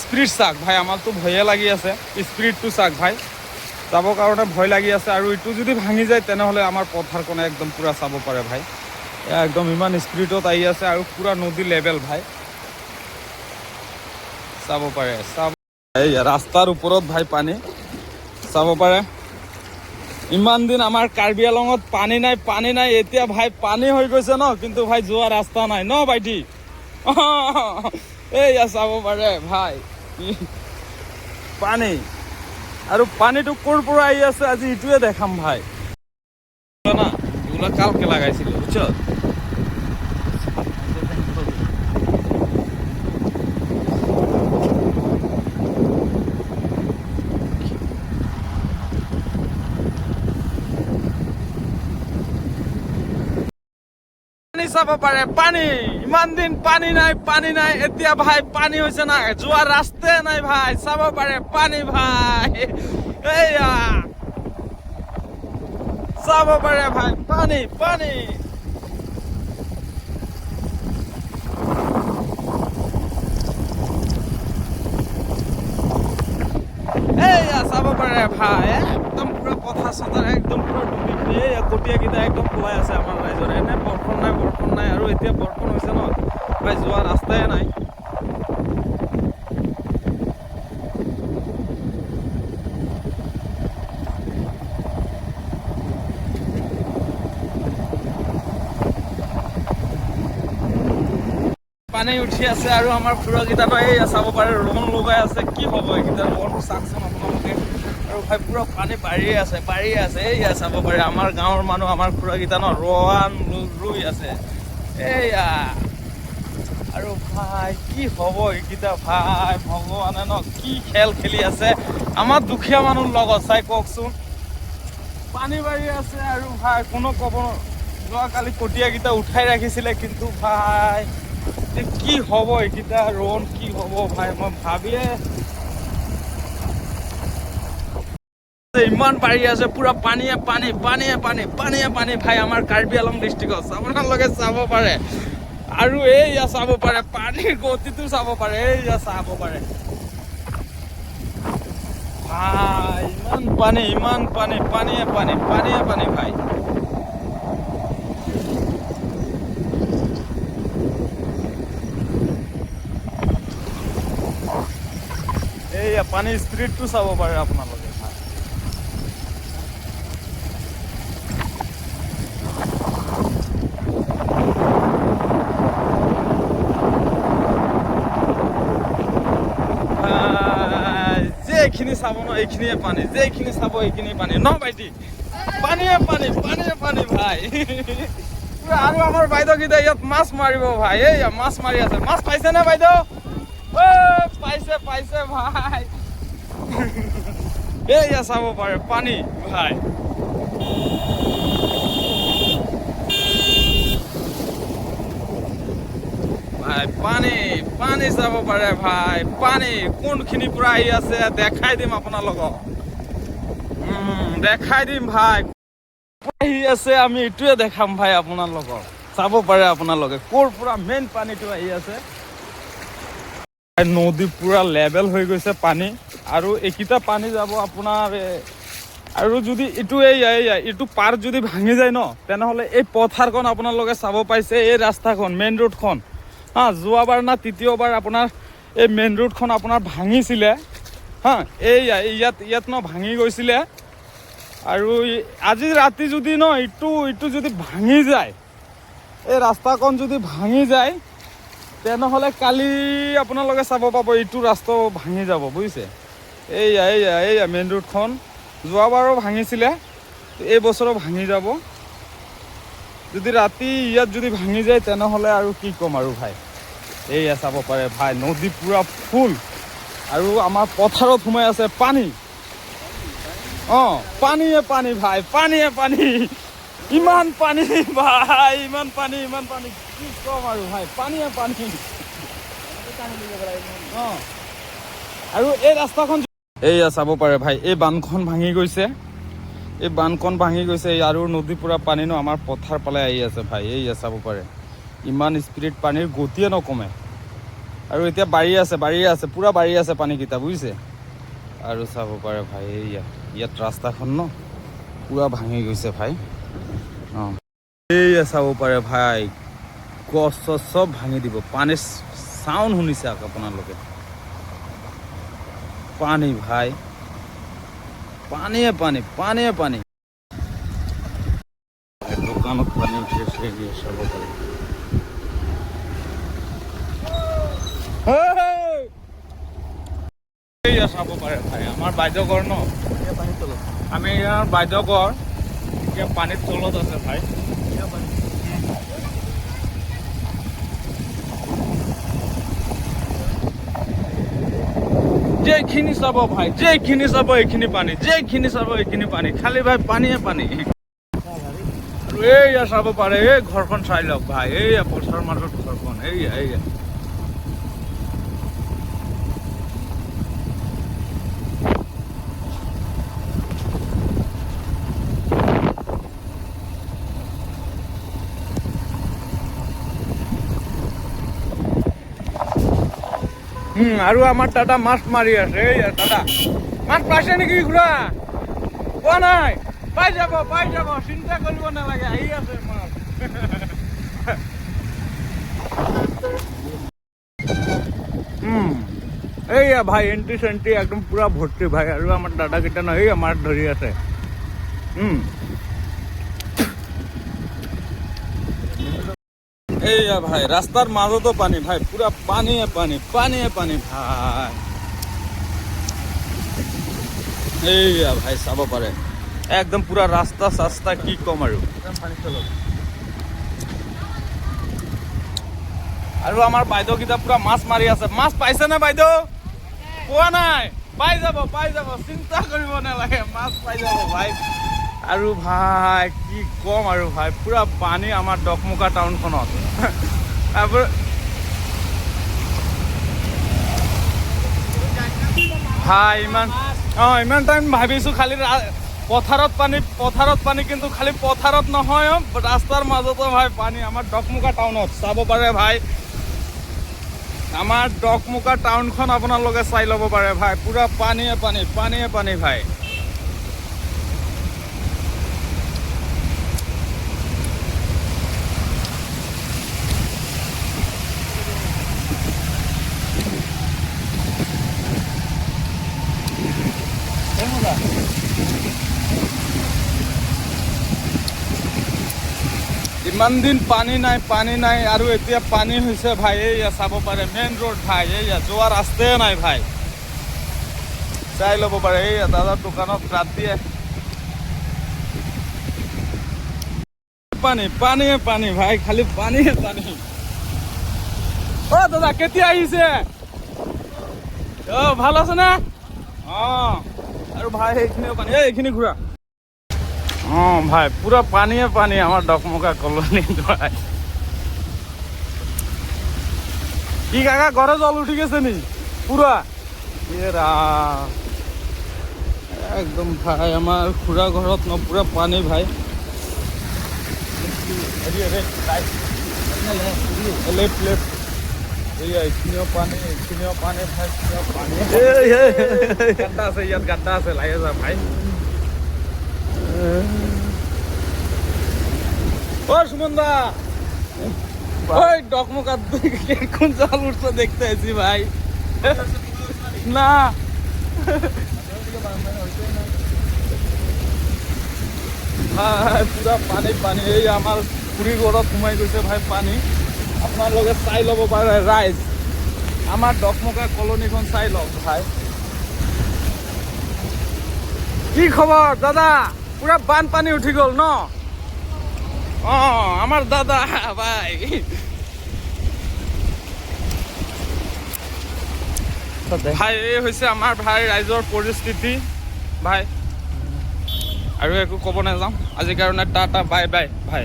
Speed চাওক ভাই, আমাৰতো ভয়ে লাগি আছে, স্পিডটো চাওক ভাই, যাবৰ কাৰণে ভয় লাগি আছে। আৰু এইটো যদি ভাঙি যায় তেনেহ'লে আমাৰ পথাৰখনে একদম পূৰা চাব পাৰে ভাই, একদম ইমান স্পিডত আহি আছে আৰু পূৰা নদী লেভেল ভাই, চাব পাৰে। এই ৰাস্তাৰ ওপৰত ভাই পানী চাব পাৰে। ইমান দিন আমাৰ কাৰ্বি আলঙত পানী নাই, এতিয়া ভাই পানী হৈ গৈছে ন, কিন্তু ভাই যোৱা ৰাস্তা নাই ন ভাইটি। এইয়া চাব পাৰে ভাই পানী, আৰু পানীটো ক'ৰ পৰা আহি আছে আজি এইটোৱে দেখাম ভাই না। এগুলো কালকে লাগাইছিল বুঝছো। চাব পাৰে পানী, ইমান দিন পানী নাই, এতিয়া ভাই পানী হৈছে না, যোৱা ৰাস্তাই নাই ভাই, চাব পাৰে পানী ভাই, এইয়া চাব পাৰে ভাই পানী। এইয়া চাব পাৰে ভাই, একদম পুৰা পথাৰ চথাৰ একদম পুৰা ডুবি পিনি এইয়া কঠীয়াকেইটা একদম পলাই আছে আমাৰ ৰাইজৰ। এনে বৰষুণ নাই, আৰু এতিয়া বৰষুণ হৈছে ন ভাই, যোৱা ৰাস্তাই নাই। পানী উঠি আছে আৰু আমাৰ খুৰাকেইটা এইয়া চাব পাৰে ৰোণ লগাই আছে। কি হ'ব এইকেইটা ৰোণ চাওকচোন আপোনালোকে, আৰু ভাই পুৰা পানী বাঢ়িয়ে আছে। এইয়া চাব পাৰে আমাৰ গাঁৱৰ মানুহ, আমাৰ খুৰাকেইটা ন ৰোৱান ৰুই আছে। এইয়া আৰু ভাই কি হ'ব এইকেইটা ভাই, ভগৱানে ন কি খেল খেলি আছে আমাৰ দুখীয়া মানুহৰ লগত, চাই কওকচোন। পানী বাঢ়ি আছে আৰু ভাই কোনো ক'ব, যোৱাকালি কঠীয়াকেইটা উঠাই ৰাখিছিলে, কিন্তু ভাই কি হ'ব এইকেইটা ৰোণ, কি হ'ব ভাই, মই ভাবিয়ে ইমান বাঢ়ি আছে, পুৰা পানীয়ে পানী ভাই আমাৰ কাৰ্বি আলং ডিষ্ট্ৰিক্টত আপোনালোকে চাব পাৰে। আৰু এইয়া চাব পাৰে পানীৰ গতিটো চাব পাৰে, এইয়া চাব পাৰে ভাই, ইমান পানীয়ে পানী ভাই। এইয়া পানীৰ স্পিডটো চাব পাৰে আপোনালোকে। এইখিনি চাব ন, এইখিনিয়ে পানী, যেইখিনি চাব এইখিনি পানী ন ভাইটি, পানীয়ে পানী ভাই। আৰু আমাৰ বাইদেউকেইটা ইয়াত মাছ মাৰিব ভাই, এইয়া মাছ মাৰি আছে। মাছ পাইছে নে বাইদেউ? পাইছে ভাই। এইয়া চাব পাৰে পানী ভাই, পানী চাব পাৰে ভাই, পানী কোনখিনিৰ পৰা আহি আছে দেখাই দিম আপোনালোকক, দেখাই দিম ভাই, আহি আছে আমি এইটোৱে দেখাম ভাই আপোনালোকক, চাব পাৰে আপোনালোকে ক'ৰ পৰা মেইন পানীটো আহি আছে। নদী পুৰা লেভেল হৈ গৈছে পানী, আৰু এইকেইটা পানী যাব আপোনাৰ, আৰু যদি এইটো পাৰ যদি ভাঙি যায় ন, তেনেহ'লে এই পথাৰখন আপোনালোকে চাব পাইছে, এই ৰাস্তাখন মেইন ৰোডখন হা, যোৱাবাৰ না তৃতীয়বাৰ আপোনাৰ এই মেইন ৰোডখন আপোনাৰ ভাঙিছিলে হা, ইয়াত ন ভাঙি গৈছিলে। আৰু আজি ৰাতি যদি ন ইটো যদি ভাঙি যায়, এই ৰাস্তাখন যদি ভাঙি যায়, তেনেহ'লে কালি আপোনালোকে চাব পাব এইটো ৰাস্তাও ভাঙি যাব বুজিছে। এইয়া মেইন ৰোডখন যোৱাবাৰো ভাঙিছিলে, এই বছৰো ভাঙি যাব। যদি ৰাতি ইয়াত যদি ভাঙি যায় তেনেহ'লে আৰু কি ক'ম আৰু ভাই। এইয়া চাব পাৰে ভাই, নদী পুৰা ফুল, আৰু আমাৰ পথাৰত সোমাই আছে পানী। পানীয়ে পানী ভাই, ইমান পানী ভাই, ইমান পানী কি ক'ম আৰু ভাই, পানীয়ে পানী। আৰু এই ৰাস্তাখন এইয়া চাব পাৰে ভাই, এই বান্ধখন ভাঙি গৈছে, আৰু নদী পুৰা পানী ন আমাৰ পথাৰ পালে আহি আছে ভাই। এইয়া চাব পাৰে ইমান স্পীড, পানীৰ গতিয়ে নকমে। আৰু এতিয়া বাঢ়ি আছে পুৰা বাঢ়ি আছে পানীকেইটা বুজিছে। আৰু চাব পাৰে ভাই ইয়াত ৰাস্তাখন ন পুৰা ভাঙি গৈছে ভাই। অঁ এইয়া চাব পাৰে ভাই, গছ চছ চব ভাঙি দিব। পানীৰ চাউণ্ড শুনিছে আপোনালোকে, পানী ভাই, পানীয়ে পানী। দোকানত পানী উঠিছে চাব পাৰে। এইয়া চাব পাৰে ভাই, আমাৰ বাইদেউঘৰ ন পানীৰ তলত, আমি ইয়াৰ বাইদেউঘৰ এতিয়া পানীৰ তলত আছে ভাই। যেইখিনি চাব ভাই, যেইখিনি চাব এইখিনি পানী, যেইখিনি চাব এইখিনি পানী, খালি ভাই পানীয়ে পানী। আৰু এইয়া চাব পাৰে, এই ঘৰখন চাই লওক ভাই, এইয়া পথাৰৰ মাজত ঘৰখন, এইয়া আৰু আমাৰ দাদা মাছ মাৰি আছে। এইয়া দাদা মাছ পাইছে নেকি? ঘূৰা পোৱা নাই? পাই যাব, চিন্তা কৰিব নালাগে, আহি আছে মাছ। এইয়া ভাই এণ্টি চেণ্টি একদম পুৰা ভৰ্তি ভাই। আৰু আমাৰ দাদাকেইটা নহয়, এইয়া মাছ ধৰি আছে। এইয়া ভাই ৰাস্তাৰ মাজতো পানী ভাই, পুৰা পানীয়ে পানী ভাই। এইয়া ভাই চাব পাৰে, একদম পুৰা ৰাস্তা চাস্তা কি কম আৰু। আৰু আমাৰ বাইদেউকেইটা পুৰা মাছ মাৰি আছে। মাছ পাইছে নে বাইদেউ? পোৱা নাই? পাই যাব, চিন্তা কৰিব নালাগে, মাছ পাই যাব ভাই। আৰু ভাই কি কম আৰু ভাই, পুৰা পানী আমাৰ ডকমুকা টাউনখনত। ভাই ইমান টাইম ভাবিছোঁ খালি পথাৰত পানী, কিন্তু খালি পথাৰত নহয়, ৰাস্তাৰ মাজতো ভাই পানী আমাৰ ডকমুকা টাউনত। চাব পাৰে ভাই, আমাৰ ডকমুকা টাউনখন আপোনালোকে চাই ল'ব পাৰে ভাই, পুৰা পানীয়ে পানী ভাই। ইমান দিন পানী নাই আৰু এতিয়া পানী হৈছে ভাই। এইয়া চাব পাৰে মেইন ৰোড ভাই, এইয়া যোৱা ৰাস্তাই নাই ভাই, চাই ল'ব পাৰে। এইয়া দাদাৰ দোকানত ৰাতিয়ে পানী ভাই, খালি পানীয়ে পানী। অ দাদা কেতিয়া আহিছে? ভাল আছে না? আৰু ভাই সেইখিনিও পানী, এইখিনি ঘূৰা। ভাই পুৰা পানীয়ে পানী আমাৰ ডকমুকা কলনী ভাই। কি কাকা ঘরে জল উঠি গেছে নি পুরা? একদম ভাই আমার খুড়া ঘরত ন পুরা পানি ভাই। এইখিনিও পানী ভাই, গাড্ডা আছে, ইয়াত গাড্ডা আছে, লাগে যা ভাই। ও সুমন দা, ওই ডকমুকা কোন জল উঠছে দেখতে আছি ভাই। না পুরা পানী, এই আমার খুড়ী ঘৰত সোমাই গৈছে ভাই পানী। আপোনালোকে চাই ল'ব পাৰে ৰাইজ, আমাৰ ডকমুকা কলনীখন চাই লওক ভাই। কি খবৰ দাদা? পুৰা বানপানী উঠি গ'ল ন? আমাৰ দাদা ভাই। ভাই এই হৈছে আমাৰ ভাই ৰাইজৰ পৰিস্থিতি ভাই, আৰু একো ক'ব নাযাওঁ আজিৰ কাৰণে। টাটা বাই বাই ভাই।